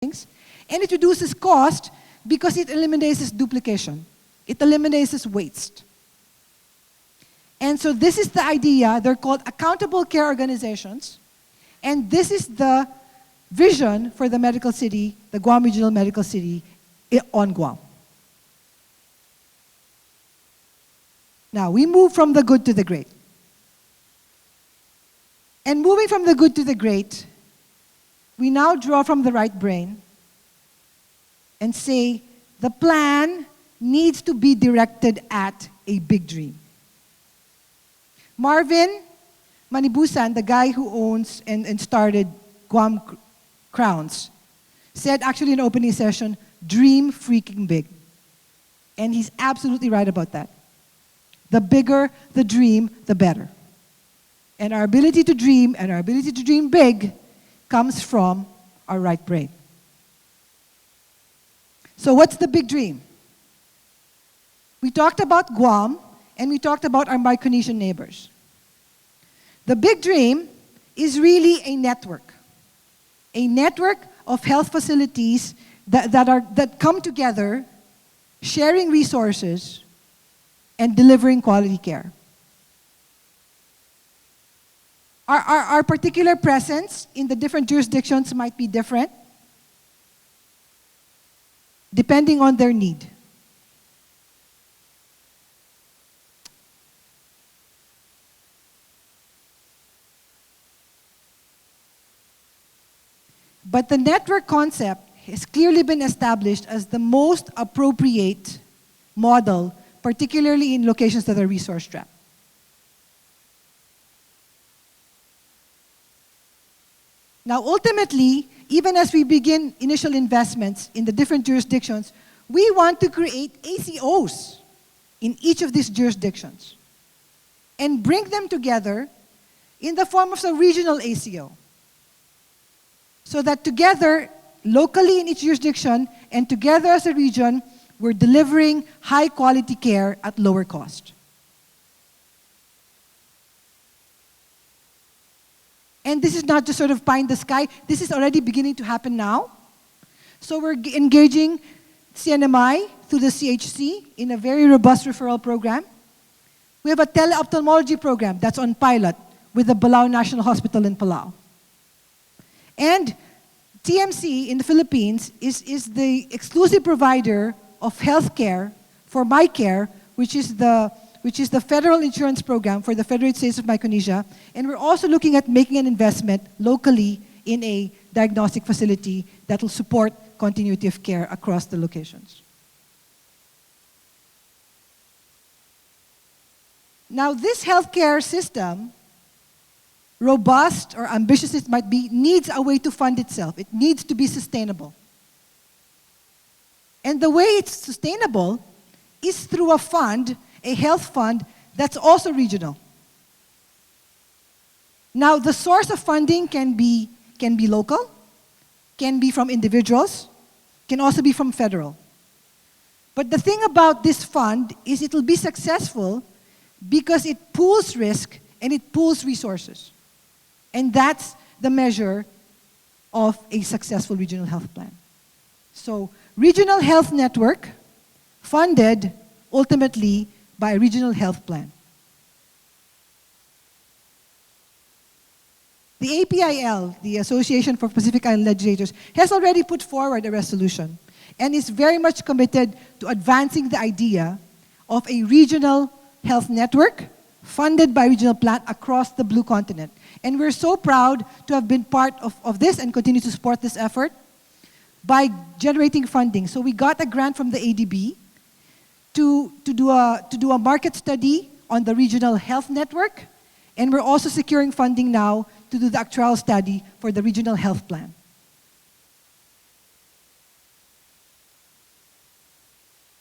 things. And it reduces cost because it eliminates duplication. It eliminates waste. And so this is the idea. They're called accountable care organizations. And this is the vision for the medical city, the Guam Regional Medical City on Guam. Now, we move from the good to the great. And moving from the good to the great, we now draw from the right brain and say the plan needs to be directed at a big dream. Marvin Manibusan, the guy who owns and started Guam Crowns, said actually in an opening session, dream freaking big. And he's absolutely right about that. The bigger the dream, the better. And our ability to dream and our ability to dream big comes from our right brain. So what's the big dream? We talked about Guam and we talked about our Micronesian neighbors. The big dream is really a network of health facilities that come together, sharing resources and delivering quality care. Our particular presence in the different jurisdictions might be different, depending on their need. But the network concept has clearly been established as the most appropriate model, particularly in locations that are resource-strapped. Now, ultimately, even as we begin initial investments in the different jurisdictions, we want to create ACOs in each of these jurisdictions and bring them together in the form of a regional ACO. So that together, locally in each jurisdiction, and together as a region, we're delivering high-quality care at lower cost. And this is not just sort of pie in the sky. This is already beginning to happen now. So we're engaging CNMI through the CHC in a very robust referral program. We have a teleophthalmology program that's on pilot with the Balao National Hospital in Palau. And TMC in the Philippines is the exclusive provider of healthcare for MyCare, which is the federal insurance program for the Federated States of Micronesia. And we're also looking at making an investment locally in a diagnostic facility that will support continuity of care across the locations. Now, this healthcare system, robust or ambitious it might be, needs a way to fund itself. It needs to be sustainable. And the way it's sustainable is through a fund, a health fund, that's also regional. Now, the source of funding can be local, can be from individuals, can also be from federal. But the thing about this fund is it will be successful because it pools risk and it pools resources. And that's the measure of a successful regional health plan. So, regional health network funded ultimately by a regional health plan. The APIL, the Association for Pacific Island Legislators, has already put forward a resolution and is very much committed to advancing the idea of a regional health network funded by regional plan across the Blue Continent. And we're so proud to have been part of this and continue to support this effort by generating funding. So we got a grant from the ADB to do a market study on the regional health network, and we're also securing funding now to do the actuarial study for the regional health plan.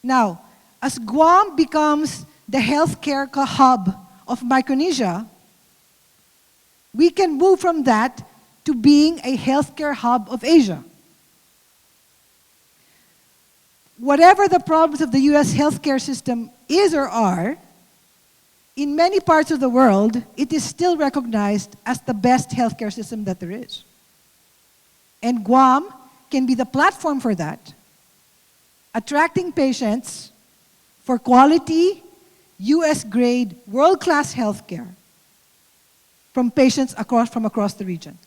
Now, as Guam becomes the healthcare hub of Micronesia, we can move from that to being a healthcare hub of Asia. Whatever the problems of the US healthcare system is or are, in many parts of the world, it is still recognized as the best healthcare system that there is. And Guam can be the platform for that, attracting patients for quality, US-grade, world-class healthcare from patients from across the region.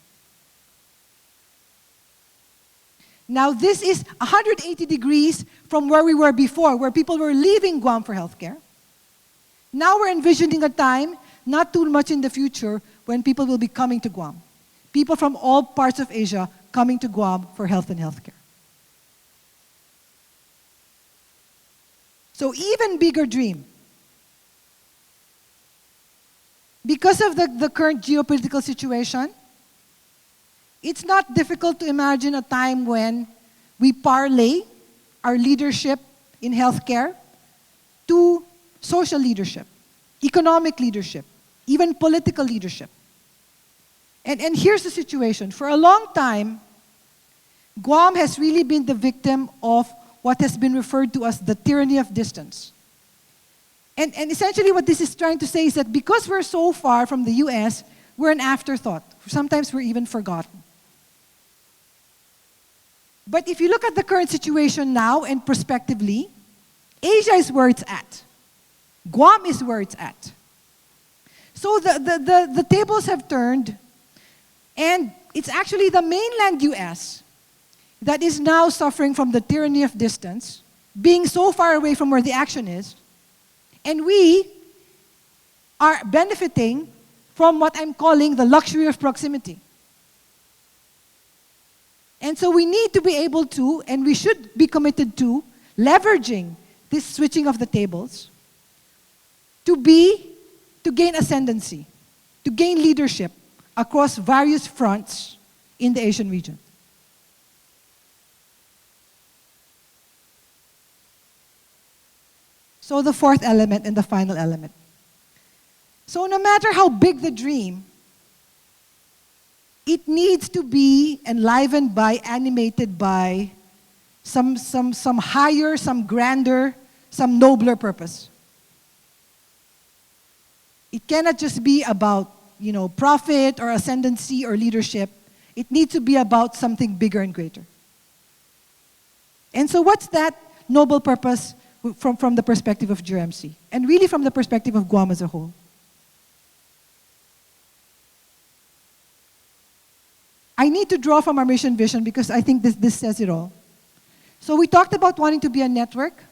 Now, this is 180 degrees from where we were before, where people were leaving Guam for healthcare. Now we're envisioning a time, not too much in the future, when people will be coming to Guam. People from all parts of Asia coming to Guam for health and healthcare. So even bigger dream. Because of the current geopolitical situation, it's not difficult to imagine a time when we parlay our leadership in healthcare to social leadership, economic leadership, even political leadership. And here's the situation. For a long time, Guam has really been the victim of what has been referred to as the tyranny of distance. And essentially what this is trying to say is that because we're so far from the US, we're an afterthought. Sometimes we're even forgotten. But if you look at the current situation now and prospectively, Asia is where it's at. Guam is where it's at. So the tables have turned, and it's actually the mainland US that is now suffering from the tyranny of distance, being so far away from where the action is, and we are benefiting from what I'm calling the luxury of proximity. And so we need to be able to, and we should be committed to, leveraging this switching of the tables to gain ascendancy, to gain leadership across various fronts in the Asian region. So the fourth element and the final element. So no matter how big the dream, it needs to be enlivened by, animated by some higher, some grander, some nobler purpose. It cannot just be about, profit or ascendancy or leadership. It needs to be about something bigger and greater. And so what's that noble purpose from the perspective of GRMC? And really from the perspective of Guam as a whole? I need to draw from our mission vision because I think this says it all. So we talked about wanting to be a network,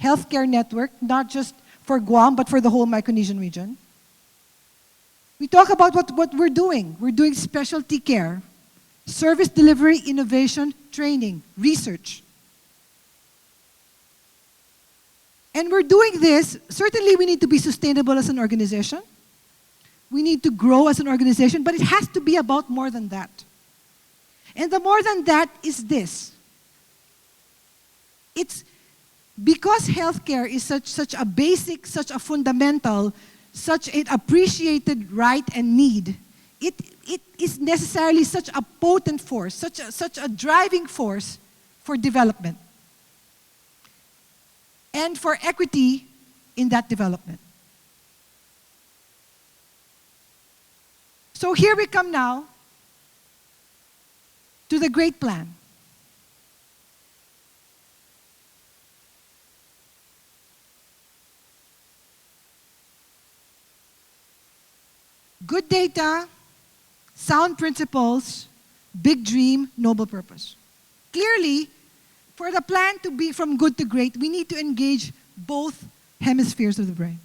healthcare network, not just for Guam, but for the whole Micronesian region. We talk about what we're doing. We're doing specialty care, service delivery, innovation, training, research. And we're doing this, certainly we need to be sustainable as an organization. We need to grow as an organization, but it has to be about more than that. And the more than that is this. It's because healthcare is such a basic, such a fundamental, such an appreciated right and need, it is necessarily such a potent force, such a driving force for development and for equity in that development. So here we come now to the great plan. Good data, sound principles, big dream, noble purpose. Clearly, for the plan to be from good to great, we need to engage both hemispheres of the brain.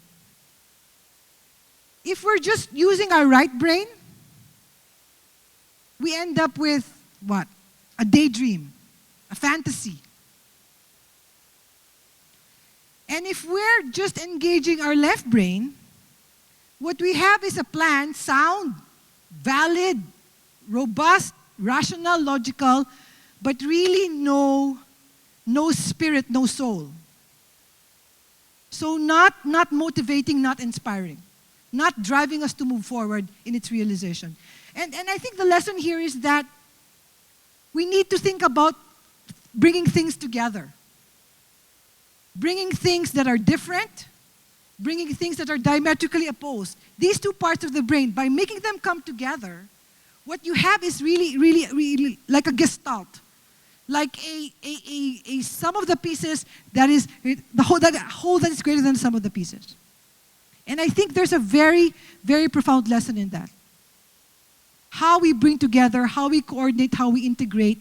If we're just using our right brain, we end up with what? A daydream, a fantasy. And if we're just engaging our left brain, what we have is a plan, sound, valid, robust, rational, logical, but really no spirit, no soul. So not motivating, not inspiring, not driving us to move forward in its realization. And I think the lesson here is that we need to think about bringing things together. Bringing things that are different, bringing things that are diametrically opposed. These two parts of the brain, by making them come together, what you have is really like a gestalt. like a sum of the pieces that is the whole that is greater than the sum of the pieces. And I think there's a very, very profound lesson in that. How we bring together, how we coordinate, how we integrate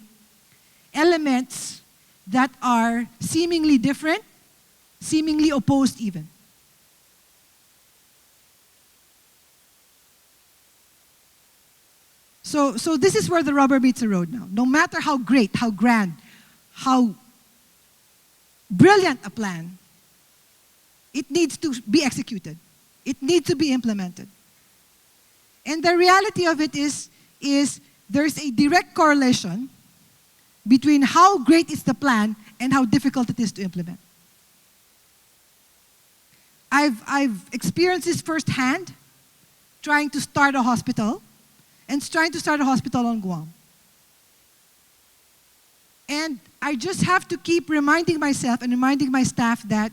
elements that are seemingly different, seemingly opposed even. So this is where the rubber meets the road now. No matter how great, how grand, how brilliant a plan, it needs to be executed. It needs to be implemented. And the reality of it is there's a direct correlation between how great is the plan and how difficult it is to implement. I've experienced this firsthand, trying to start a hospital, and trying to start a hospital on Guam. And I just have to keep reminding myself and reminding my staff that,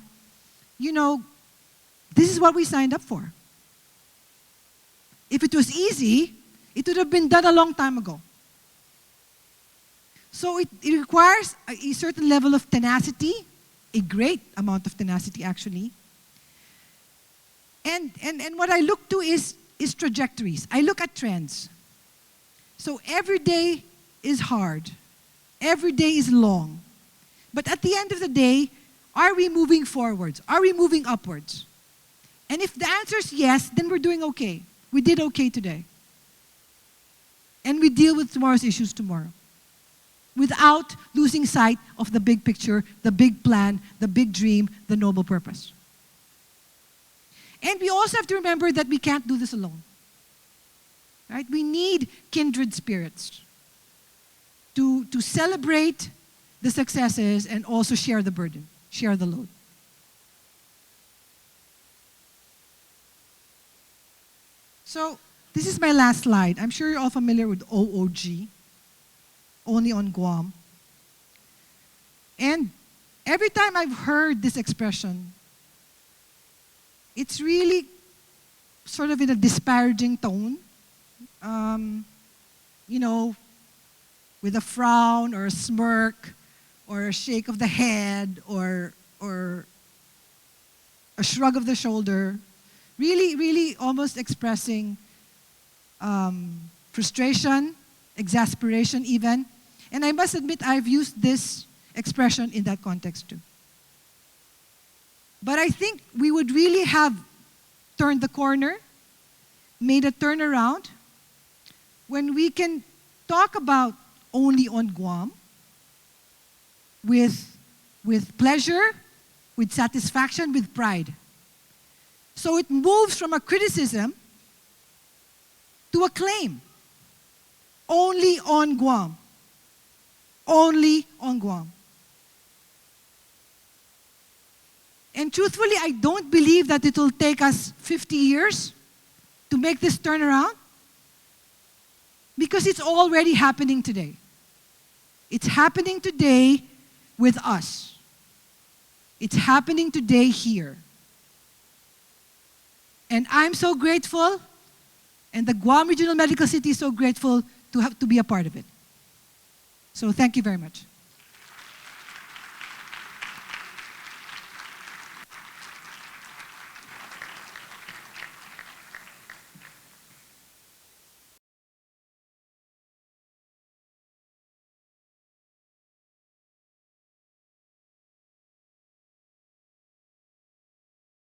this is what we signed up for. If it was easy, it would have been done a long time ago. So it requires a certain level of tenacity, a great amount of tenacity actually. And what I look to is trajectories. I look at trends. So every day is hard. Every day is long. But at the end of the day, are we moving forwards? Are we moving upwards? And if the answer is yes, then we're doing okay. We did okay today. And we deal with tomorrow's issues tomorrow, without losing sight of the big picture, the big plan, the big dream, the noble purpose. And we also have to remember that we can't do this alone. Right? We need kindred spirits to celebrate the successes and also share the burden, share the load. So this is my last slide. I'm sure you're all familiar with OOG, only on Guam. And every time I've heard this expression, it's really sort of in a disparaging tone, with a frown or a smirk or a shake of the head or a shrug of the shoulder, really, really almost expressing frustration, exasperation even. And I must admit, I've used this expression in that context too. But I think we would really have turned the corner, made a turnaround, when we can talk about only on Guam with pleasure, with satisfaction, with pride. So it moves from a criticism to a claim. Only on Guam. Only on Guam. And truthfully, I don't believe that it will take us 50 years to make this turnaround, because it's already happening today. It's happening today with us. It's happening today here. And I'm so grateful, and the Guam Regional Medical City is so grateful to be a part of it. So thank you very much.